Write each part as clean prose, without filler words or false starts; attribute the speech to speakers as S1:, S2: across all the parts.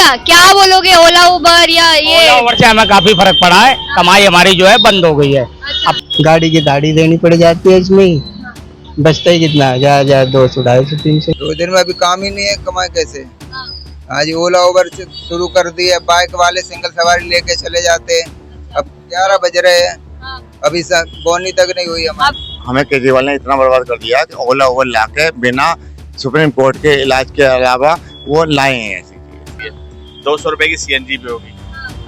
S1: क्या बोलोगे, ओला उबर या ये?
S2: ओला उबर से हमें काफी फर्क पड़ा है, कमाई हमारी जो है बंद हो गई है। अब
S3: गाड़ी की दाढ़ी देनी पड़ जाती है इसमें ही, बचता ही कितना, 1000 200 250 300।
S4: 2 दिन में अभी काम ही नहीं है, कमाए कैसे? आज ओला उबर से शुरू कर दी है, बाइक वाले सिंगल सवारी लेके चले जाते हैं। अब 11 बज रहे हैं, अभी बोनी तक नहीं हुई हमारी।
S5: हमें केजरीवाल ने इतना बर्बाद कर दिया कि ओला उबर लाके बिना सुप्रीम कोर्ट के इलाज के अलावा वो लाए हैं ऐसी चीजें।
S6: 200 रुपए की सीएनजी पे होगी,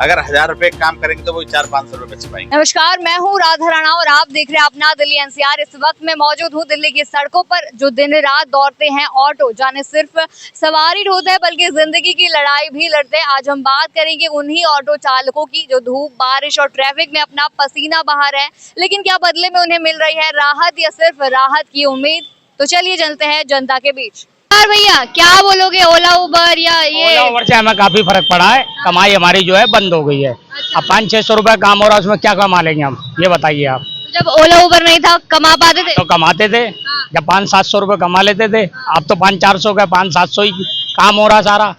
S6: अगर 1000 रुपए काम करेंगे तो वो 400-500 रुपए बच पाएंगे।
S1: नमस्कार, मैं हूँ राधा राणा और आप देख रहे हैं अपना दिल्ली एनसीआर। इस वक्त मैं मौजूद हूँ दिल्ली की सड़कों पर, जो दिन रात दौड़ते हैं ऑटो, जाने सिर्फ सवारी ढोते हैं बल्कि जिंदगी की लड़ाई भी लड़ते हैं। आज हम बात करेंगे उन्हीं ऑटो चालकों की जो धूप, बारिश और ट्रैफिक में अपना पसीना बहा रहे हैं, लेकिन क्या बदले में उन्हें मिल रही है राहत या सिर्फ राहत की उम्मीद? तो चलिए चलते हैं जनता के बीच। भैया, क्या बोलोगे, ओला उबर या ये?
S2: ओला उबर से हमें काफी फर्क पड़ा है, कमाई हमारी जो है बंद हो गई है। अब 500-600 रुपए काम हो रहा है, उसमें क्या कमा लेंगे हम, ये बताइए आप।
S1: जब ओला उबर नहीं था कमा पाते थे?
S2: तो कमाते थे, जब 500-700 रुपए कमा लेते थे। अब तो 500-400 का 500-700 ही काम हो रहा सारा।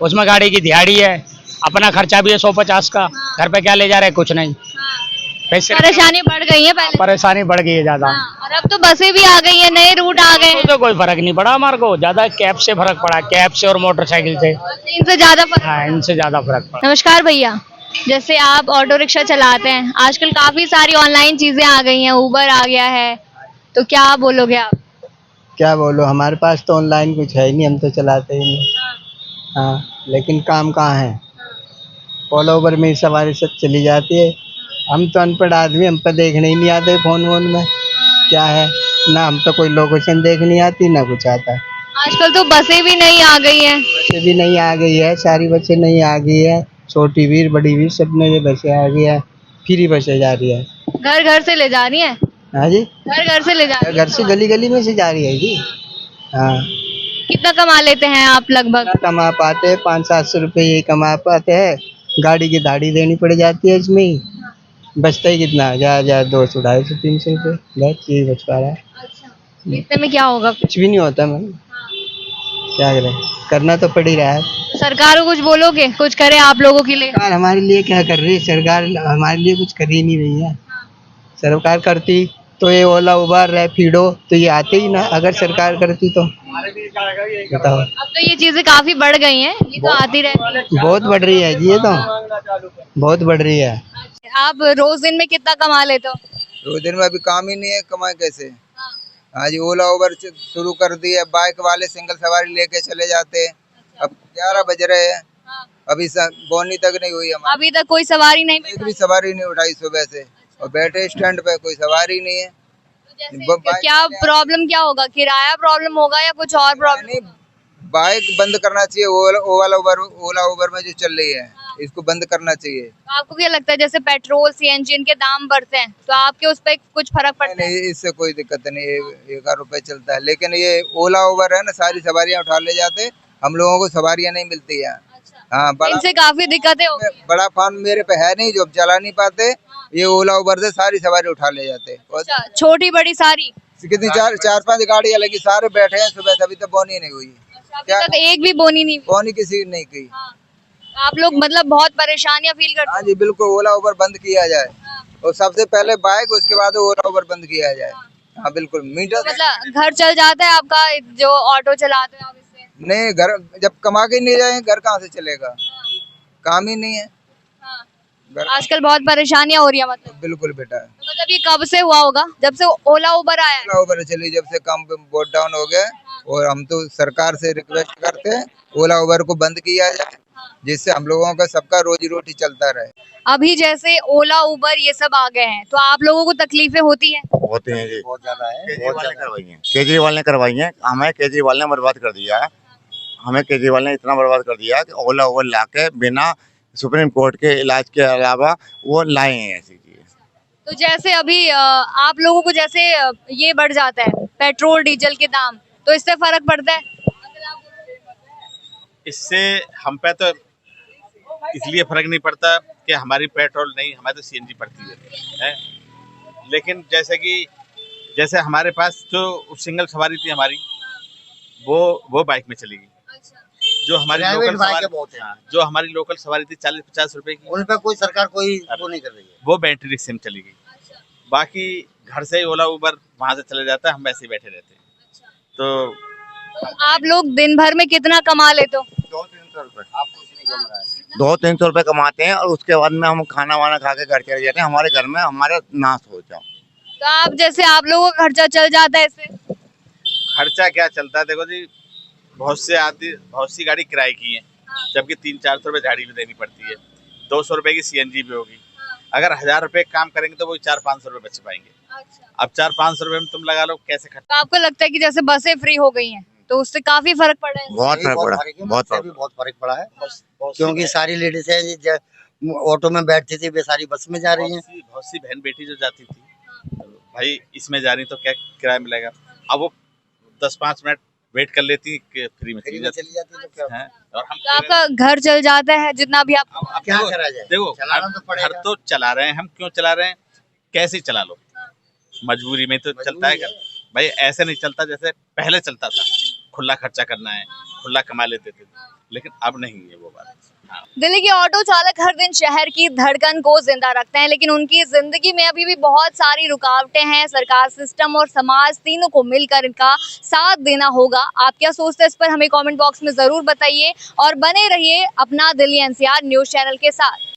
S2: उसमें गाड़ी की दिहाड़ी है, अपना खर्चा भी है 150 का, घर पे क्या ले जा रहे, कुछ नहीं।
S1: परेशानी बढ़ गई है, पहले
S2: परेशानी बढ़ गई है ज्यादा।
S1: और अब तो बसें भी आ गई है, नए रूट आ गए।
S2: तो कोई फर्क नहीं पड़ा हमारे को, ज्यादा कैब से फर्क पड़ा, कैब से और मोटरसाइकिल से।
S1: इनसे ज्यादा फर्क?
S2: हाँ, इनसे ज्यादा फर्क पड़ा।
S1: नमस्कार भैया, जैसे आप ऑटो रिक्शा चलाते हैं, आजकल काफी सारी ऑनलाइन चीजें आ गई हैं, उबर आ गया है, तो क्या बोलोगे आप?
S3: क्या बोलो, हमारे पास तो ऑनलाइन कुछ है ही नहीं, हम तो चलाते ही नहीं। हाँ, लेकिन काम कहाँ है? ओला उबर में ही सवारी सब चली जाती है। हम तो अनपढ़ आदमी, हम पर देखने ही नहीं आते फोन वोन में क्या है ना, हम तो कोई लोकेशन देख नहीं आती ना कुछ आता है।
S1: आजकल तो बसें भी नहीं आ गई हैं।
S3: बसें भी नहीं आ गई है, सारी बसें नहीं आ गई है, छोटी भी बड़ी भी सब में ये बसें आ गई है, फ्री बसें जा रही है।
S1: घर घर से ले जा रही हैं?
S3: हाँ जी,
S1: घर घर से ले जा रही हैं।
S3: घर से गली गली में से जा रही है जी। हाँ,
S1: कितना कमा लेते हैं आप लगभग?
S3: कमा पाते हैं 500-700 रुपये ये कमा पाते हैं। गाड़ी की दाढ़ी देनी पड़ जाती है इसमें ही, बचता ही कितना, 1000 200 250 300 रुपये, बस यही बच पा रहा है।
S1: इतने में क्या होगा?
S3: कुछ भी नहीं होता मैम, क्या करें, करना तो पड़ ही रहा है।
S1: सरकार को कुछ बोलोगे, कुछ करे आप लोगों के लिए?
S3: सरकार हमारे लिए क्या कर रही है? सरकार हमारे लिए कुछ कर ही नहीं रही है। सरकार करती तो ये ओला उबर रैपिडो तो ये आते ही ना, अगर सरकार करती तो। बताओ,
S1: अब तो ये चीजें काफी बढ़ गई हैं, ये तो आती रहती है।
S3: बहुत बढ़ रही है जी, ये तो बहुत बढ़ रही है।
S1: आप रोज दिन में कितना कमा लेते हो?
S4: 2 दिन में अभी काम ही नहीं है, कमाए कैसे? आज ओला उबर से शुरू कर दी है, बाइक वाले सिंगल सवारी लेके चले जाते हैं। अब 11 बज रहे हैं, अभी बोनी तक नहीं हुई हमारी।
S1: अभी तक कोई सवारी नहीं
S4: एक भी सवारी नहीं उठाई सुबह से, और बैठे स्टैंड पे कोई सवारी नहीं है।
S1: क्या प्रॉब्लम क्या होगा? किराया प्रॉब्लम होगा या कुछ और प्रॉब्लम?
S4: नहीं, बाइक बंद करना चाहिए, ओला उबर में जो चल रही है इसको बंद करना चाहिए।
S1: तो आपको क्या लगता है, जैसे पेट्रोल सीएनजी इनके दाम बढ़ते हैं तो आपके उस पर कुछ फर्क पड़ता है?
S4: नहीं, इससे कोई दिक्कत नहीं, 1 रुपए चलता है, लेकिन ये ओला उबर है ना, सारी सवारियां उठा ले जाते, हम लोगों को सवारियां नहीं मिलती है। हाँ,
S1: इनसे काफी दिक्कतें हो गई।
S4: बड़ा फार्म मेरे पे है नहीं, जो चला नहीं पाते, ये ओला उबर से सारी सवारी उठा ले जाते।
S1: अच्छा, छोटी बड़ी सारी?
S4: कितनी 4-5 गाड़ियां लगी, सारे बैठे हैं सुबह से, अभी तक बोनी नहीं हुई।
S1: अभी तक एक भी बोनी नहीं हुई?
S4: बोनी किसी ने नहीं की।
S1: आप लोग मतलब बहुत परेशानियां फील करते
S4: हाँ जी, बिल्कुल, ओला उबर बंद किया जाए, और सबसे पहले बाइक, उसके बाद ओला उबर बंद किया जाए। हाँ बिल्कुल, मीटर
S1: मतलब घर चल जाता है आपका जो ऑटो चलाते हैं आप इससे?
S4: नहीं, घर जब कमा के नहीं जाए, घर कहाँ से चलेगा? काम ही नहीं है।
S1: आजकल बहुत परेशानियां हो रही है मतलब?
S4: बिल्कुल बेटा,
S1: तो मतलब ये कब से हुआ होगा, जब से ओला उबर आया है?
S4: ओला उबर चली जब से काम बोट डाउन हो गया, और हम तो सरकार से रिक्वेस्ट करते हैं ओला उबर को बंद किया जाए, जिससे हम लोगों का सबका रोजी रोटी चलता रहे।
S1: अभी जैसे ओला उबर ये सब आ गए हैं तो आप लोगों को तकलीफें होती हैं?
S5: होते हैं जी, बहुत ज्यादा है। केजरीवाल ने करवाई है, हमें केजरीवाल ने बर्बाद कर दिया है। हमें केजरीवाल ने इतना बर्बाद कर दिया कि ओला उबर लाके बिना सुप्रीम कोर्ट के इलाज के अलावा वो लाए हैं ऐसी चीजें।
S1: तो जैसे अभी आप लोगों को जैसे ये बढ़ जाता है पेट्रोल डीजल के दाम, तो इससे फर्क पड़ता है?
S6: इससे हम पे तो इसलिए फर्क नहीं पड़ता कि हमारी पेट्रोल नहीं, हमारी तो सीएनजी पड़ती है। लेकिन जैसे हमारे पास जो सिंगल सवारी थी हमारी, वो बाइक में चली गई। जो हमारी
S7: प्राइवेट
S6: लोकल
S7: बाइकें
S6: सवारी,
S7: बहुत हैं।
S6: हाँ, जो हमारी लोकल सवारी थी 40-50 रुपए की,
S7: उन पे कोई सरकार कोई वो नहीं कर रही है।
S6: वो बैटरी रिक्शे में चली गई। बाकी घर से ही ओला उबर वहां से चले जाता है, हम वैसे ही बैठे रहते हैं। तो
S1: तो आप लोग दिन भर में कितना कमा लेते हो?
S5: 200-300 रुपए। 200-300 रुपए कमाते हैं और उसके बाद में हम खाना वाना खा के घर चले जाते हैं। हमारे घर में हमारा नाश हो जाओ।
S1: तो आप जैसे आप लोगों का खर्चा चल जाता है इससे?
S6: खर्चा क्या चलता है, देखो जी, बहुत सी गाड़ी किराए की है, जबकि 300-400 रुपए झाड़ी भी देनी पड़ती है। 200 रुपए की सीएनजी भी होगी। अगर 1000 रुपए काम करेंगे तो वो 400-500 रुपए बच पाएंगे। अब 400-500 रुपए में तुम लगा लो कैसे खर्च।
S1: तो आपको लगता है कि जैसे बसें फ्री हो गई हैं तो उससे काफी फर्क पड़ा है?
S5: बहुत फर्क पड़ा, बहुत
S7: बहुत बहुत फर्क पड़ा है, क्योंकि सारी लेडीज है ऑटो में बैठती थी, वे सारी बस में जा रही हैं।
S6: बहुत सी बहन बेटी जो जाती थी, भाई इसमें जा रही तो क्या किराया मिलेगा। अब वो 10-5 मिनट वेट कर लेती कि फ्री में चली जाती
S7: तो क्या
S6: है। और हम
S1: तो आपका घर चल जाता है जितना भी आप?
S6: अब
S7: क्या
S6: देखो-
S7: करा जाए,
S6: देखो,
S7: चलाना तो पड़ेगा।
S6: घर तो चला रहे हैं हम, क्यों चला रहे हैं, कैसे ही चला लो, मजबूरी में तो चलता है घर। भाई ऐसे नहीं चलता जैसे पहले चलता था, खुला खर्चा करना है, खुला कमा लेते थे, लेकिन अब नहीं है वो बात। हाँ।
S1: दिल्ली के ऑटो चालक हर दिन शहर की धड़कन को जिंदा रखते हैं, लेकिन उनकी जिंदगी में अभी भी बहुत सारी रुकावटें हैं। सरकार, सिस्टम और समाज तीनों को मिलकर इनका साथ देना होगा। आप क्या सोचते हैं इस पर हमें कमेंट बॉक्स में जरूर बताइए और बने रहिए अपना दिल्ली एनसीआर न्यूज चैनल के साथ।